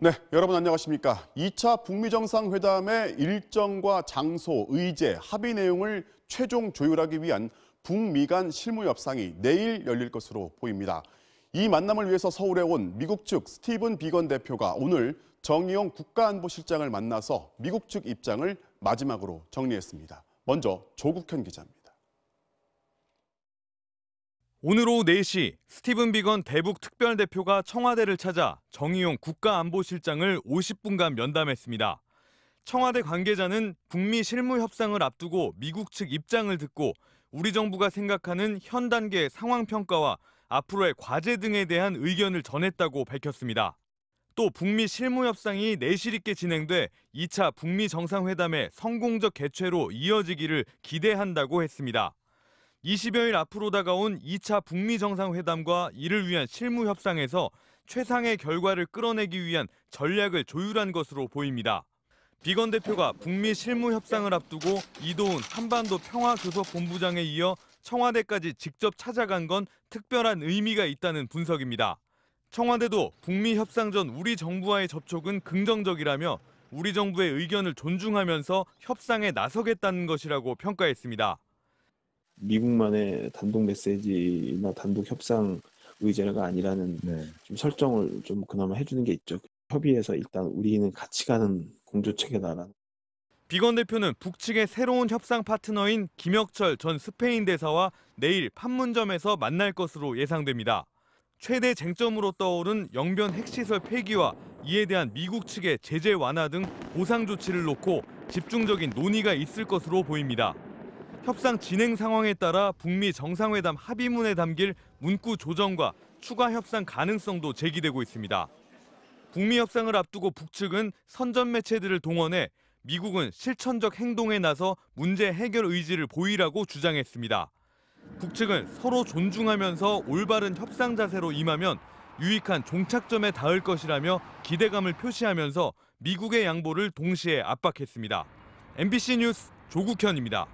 네, 여러분 안녕하십니까? 2차 북미 정상회담의 일정과 장소, 의제, 합의 내용을 최종 조율하기 위한 북미 간 실무 협상이 내일 열릴 것으로 보입니다. 이 만남을 위해서 서울에 온 미국 측 스티븐 비건 대표가 오늘 정의용 국가안보실장을 만나서 미국 측 입장을 마지막으로 정리했습니다. 먼저 조국현 기자입니다. 오늘 오후 4시 스티븐 비건 대북 특별대표가 청와대를 찾아 정의용 국가안보실장을 50분간 면담했습니다. 청와대 관계자는 북미 실무 협상을 앞두고 미국 측 입장을 듣고 우리 정부가 생각하는 현 단계 상황 평가와 앞으로의 과제 등에 대한 의견을 전했다고 밝혔습니다. 또 북미 실무 협상이 내실 있게 진행돼 2차 북미 정상회담의 성공적 개최로 이어지기를 기대한다고 했습니다. 20여일 앞으로 다가온 2차 북미 정상회담과 이를 위한 실무 협상에서 최상의 결과를 끌어내기 위한 전략을 조율한 것으로 보입니다. 비건 대표가 북미 실무 협상을 앞두고 이도훈 한반도 평화교섭본부장에 이어 청와대까지 직접 찾아간 건 특별한 의미가 있다는 분석입니다. 청와대도 북미 협상 전 우리 정부와의 접촉은 긍정적이라며 우리 정부의 의견을 존중하면서 협상에 나서겠다는 것이라고 평가했습니다. 미국만의 단독 메시지나 단독 협상 의제가 아니라는 좀 설정을 좀 그나마 해주는 게 있죠. 협의해서 일단 우리는 같이 가는 공조체계다라는. 비건 대표는 북측의 새로운 협상 파트너인 김혁철 전 스페인 대사와 내일 판문점에서 만날 것으로 예상됩니다. 최대 쟁점으로 떠오른 영변 핵시설 폐기와 이에 대한 미국 측의 제재 완화 등 보상 조치를 놓고 집중적인 논의가 있을 것으로 보입니다. 협상 진행 상황에 따라 북미 정상회담 합의문에 담길 문구 조정과 추가 협상 가능성도 제기되고 있습니다. 북미 협상을 앞두고 북측은 선전 매체들을 동원해 미국은 실천적 행동에 나서 문제 해결 의지를 보이라고 주장했습니다. 북측은 서로 존중하면서 올바른 협상 자세로 임하면 유익한 종착점에 닿을 것이라며 기대감을 표시하면서 미국의 양보를 동시에 압박했습니다. MBC 뉴스 조국현입니다.